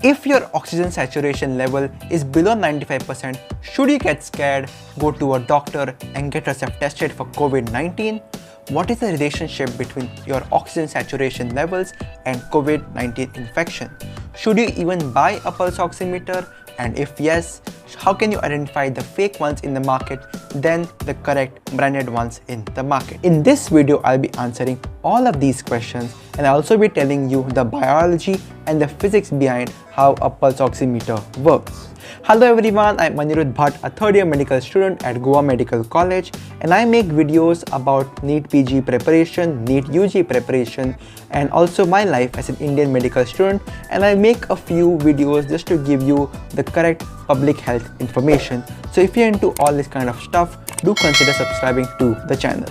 If your oxygen saturation level is below 95%, should you get scared, go to a doctor and get yourself tested for COVID-19? What is the relationship between your oxygen saturation levels and COVID-19 infection? Should you even buy a pulse oximeter? And if yes, how can you identify the fake ones in the market than the correct branded ones in the market? In this video, I'll be answering all of these questions, and I'll also be telling you the biology and the physics behind how a pulse oximeter works. Hello everyone, I'm Anirudh Bhatt, a third year medical student at Goa Medical College, and I make videos about NEET PG preparation, NEET UG preparation, and also my life as an Indian medical student, and I make a few videos just to give you the correct public health information. So if you're into all this kind of stuff, do consider subscribing to the channel.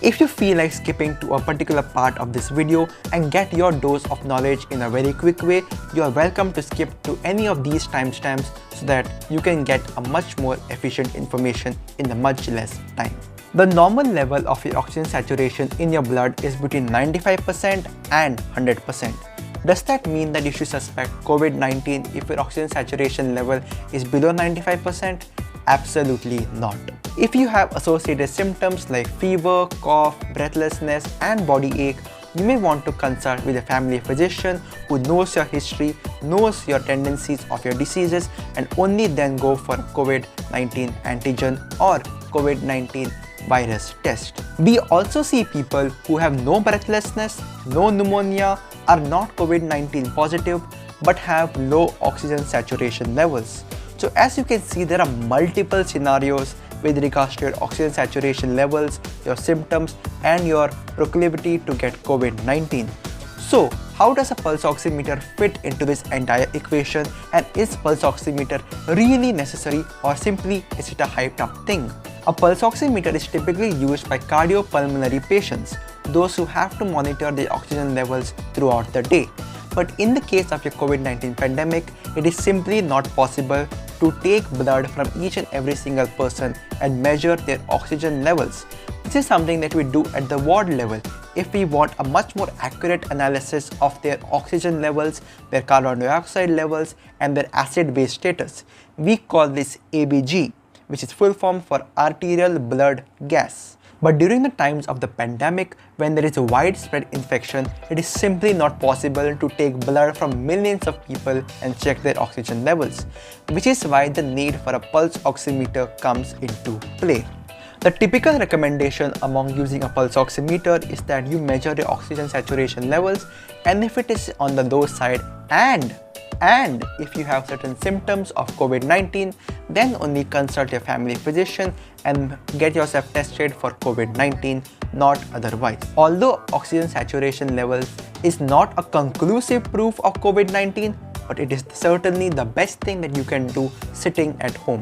If you feel like skipping to a particular part of this video and get your dose of knowledge in a very quick way, you are welcome to skip to any of these timestamps so that you can get a much more efficient information in a much less time. The normal level of your oxygen saturation in your blood is between 95% and 100%. Does that mean that you should suspect COVID-19 if your oxygen saturation level is below 95%? Absolutely not. If you have associated symptoms like fever, cough, breathlessness, and body ache, you may want to consult with a family physician who knows your history, knows your tendencies of your diseases, and only then go for COVID-19 antigen or COVID-19 virus test. We also see people who have no breathlessness, no pneumonia, are not COVID-19 positive, but have low oxygen saturation levels. So as you can see, there are multiple scenarios with regards to your oxygen saturation levels, your symptoms, and your proclivity to get COVID-19. So how does a pulse oximeter fit into this entire equation, and is pulse oximeter really necessary, or simply is it a hyped up thing? A pulse oximeter is typically used by cardiopulmonary patients, those who have to monitor their oxygen levels throughout the day. But in the case of your COVID-19 pandemic, it is simply not possible to take blood from each and every single person and measure their oxygen levels. This is something that we do at the ward level if we want a much more accurate analysis of their oxygen levels, their carbon dioxide levels, and their acid-base status. We call this ABG, which is full form for arterial blood gas. But during the times of the pandemic, when there is a widespread infection, it is simply not possible to take blood from millions of people and check their oxygen levels, which is why the need for a pulse oximeter comes into play. The typical recommendation among using a pulse oximeter is that you measure your oxygen saturation levels, and if it is on the low side and if you have certain symptoms of COVID-19, then only consult your family physician and get yourself tested for COVID-19, not otherwise. Although oxygen saturation levels is not a conclusive proof of COVID-19, but it is certainly the best thing that you can do sitting at home.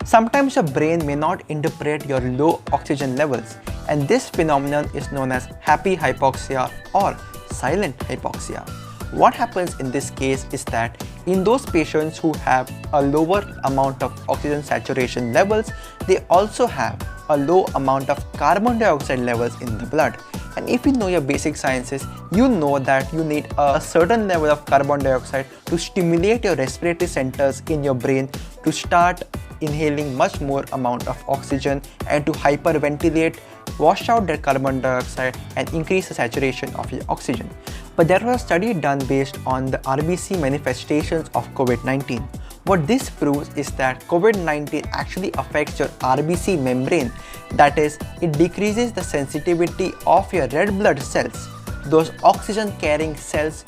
Sometimes your brain may not interpret your low oxygen levels, and this phenomenon is known as happy hypoxia or silent hypoxia. What happens in this case is that in those patients who have a lower amount of oxygen saturation levels, they also have a low amount of carbon dioxide levels in the blood. And if you know your basic sciences, you know that you need a certain level of carbon dioxide to stimulate your respiratory centers in your brain to start inhaling much more amount of oxygen and to hyperventilate, wash out that carbon dioxide and increase the saturation of your oxygen. But there was a study done based on the RBC manifestations of COVID-19. What this proves is that COVID-19 actually affects your RBC membrane. That is, it decreases the sensitivity of your red blood cells, those oxygen carrying cells,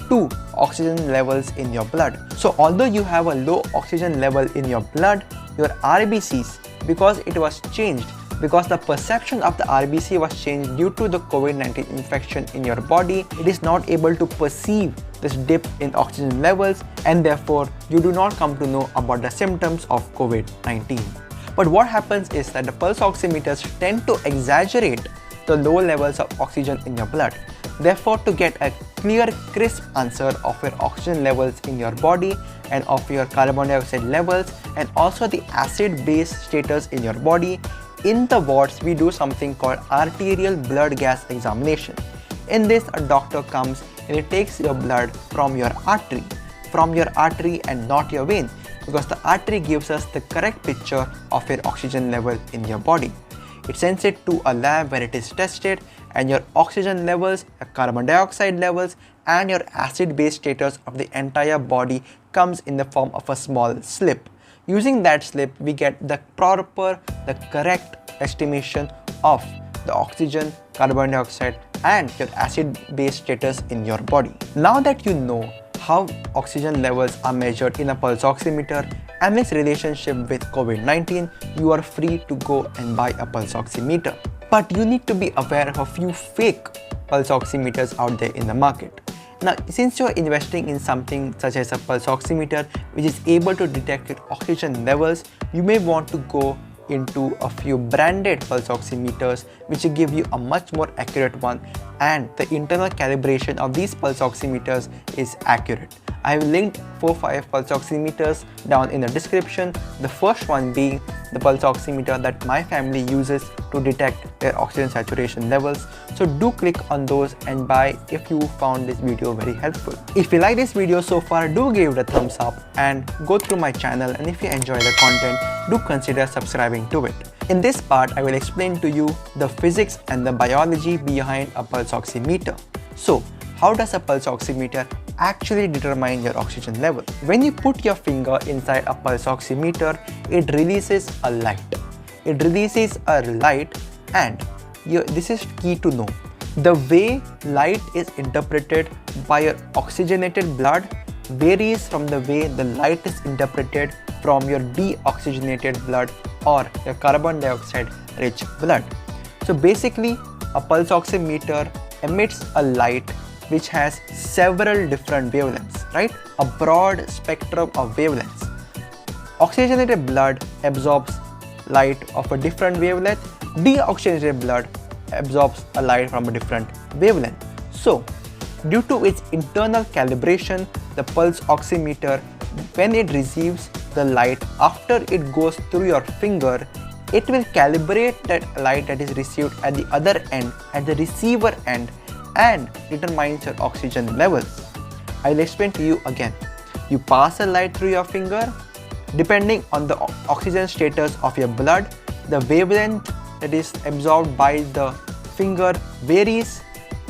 to oxygen levels in your blood. So although you have a low oxygen level in your blood, your RBCs, because it was changed, because the perception of the RBC was changed due to the COVID-19 infection in your body, it is not able to perceive this dip in oxygen levels, and therefore you do not come to know about the symptoms of COVID-19. But what happens is that the pulse oximeters tend to exaggerate the low levels of oxygen in your blood. Therefore, to get a clear, crisp answer of your oxygen levels in your body and of your carbon dioxide levels and also the acid-base status in your body, in the wards we do something called arterial blood gas examination. In this, a doctor comes and he takes your blood from your artery. from your artery and not your vein, because the artery gives us the correct picture of your oxygen level in your body. It sends it to a lab where it is tested, and your oxygen levels, your carbon dioxide levels, and your acid-base status of the entire body comes in the form of a small slip. Using that slip, we get the correct estimation of the oxygen, carbon dioxide, and your acid-base status in your body. Now that you know how oxygen levels are measured in a pulse oximeter and its relationship with COVID-19, you are free to go and buy a pulse oximeter. But you need to be aware of a few fake pulse oximeters out there in the market. Now, since you're investing in something such as a pulse oximeter which is able to detect your oxygen levels, you may want to go into a few branded pulse oximeters which will give you a much more accurate one, and the internal calibration of these pulse oximeters is accurate. I have linked 4-5 pulse oximeters down in the description, the first one being the pulse oximeter that my family uses to detect their oxygen saturation levels. So do click on those and buy if you found this video very helpful. If you like this video so far, do give it a thumbs up and go through my channel, and if you enjoy the content, do consider subscribing to it. In this part, I will explain to you the physics and the biology behind a pulse oximeter. So, how does a pulse oximeter actually determine your oxygen level? When you put your finger inside a pulse oximeter, it releases a light. It releases a light, and this is key to know. The way light is interpreted by your oxygenated blood varies from the way the light is interpreted from your deoxygenated blood or your carbon dioxide rich blood. So basically, a pulse oximeter emits a light which has several different wavelengths, right? A broad spectrum of wavelengths. Oxygenated blood absorbs light of a different wavelength. Deoxygenated blood absorbs a light from a different wavelength. So, due to its internal calibration, the pulse oximeter, when it receives the light after it goes through your finger, it will calibrate that light that is received at the other end, at the receiver end, and determines your oxygen levels. I'll explain to you again. You pass a light through your finger. Depending on the oxygen status of your blood, the wavelength that is absorbed by the finger varies.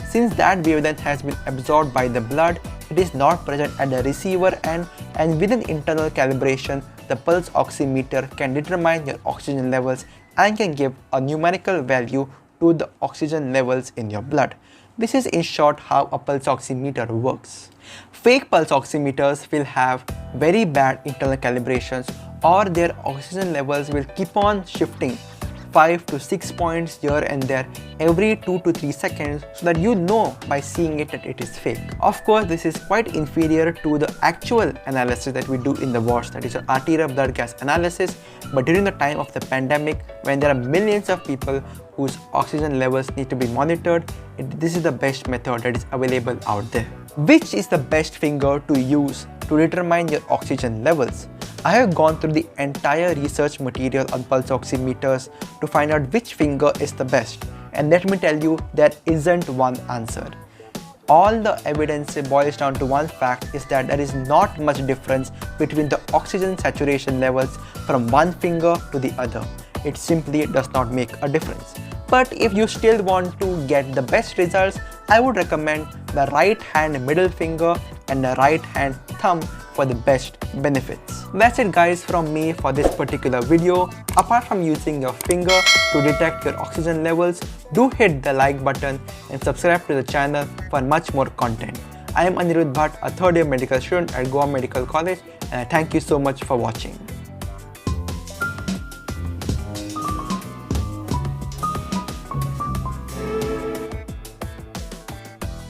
Since that wavelength has been absorbed by the blood, it is not present at the receiver end, and with an internal calibration, the pulse oximeter can determine your oxygen levels and can give a numerical value to the oxygen levels in your blood. This is in short how a pulse oximeter works. Fake pulse oximeters will have very bad internal calibrations, or their oxygen levels will keep on shifting 5 to 6 points here and there every 2 to 3 seconds, so that you know by seeing it that it is fake. Of course, this is quite inferior to the actual analysis that we do in the wards, that is an arterial blood gas analysis. But during the time of the pandemic, when there are millions of people whose oxygen levels need to be monitored, this is the best method that is available out there. Which is the best finger to use to determine your oxygen levels? I have gone through the entire research material on pulse oximeters to find out which finger is the best, and let me tell you, there isn't one answer. All the evidence boils down to one fact, is that there is not much difference between the oxygen saturation levels from one finger to the other. It simply does not make a difference. But if you still want to get the best results, I would recommend the right hand middle finger and the right hand thumb for the best benefits. That's it guys from me for this particular video. Apart from using your finger to detect your oxygen levels, do hit the like button and subscribe to the channel for much more content. I am Anirudh Bhatt, a third year medical student at Goa Medical College, and I thank you so much for watching.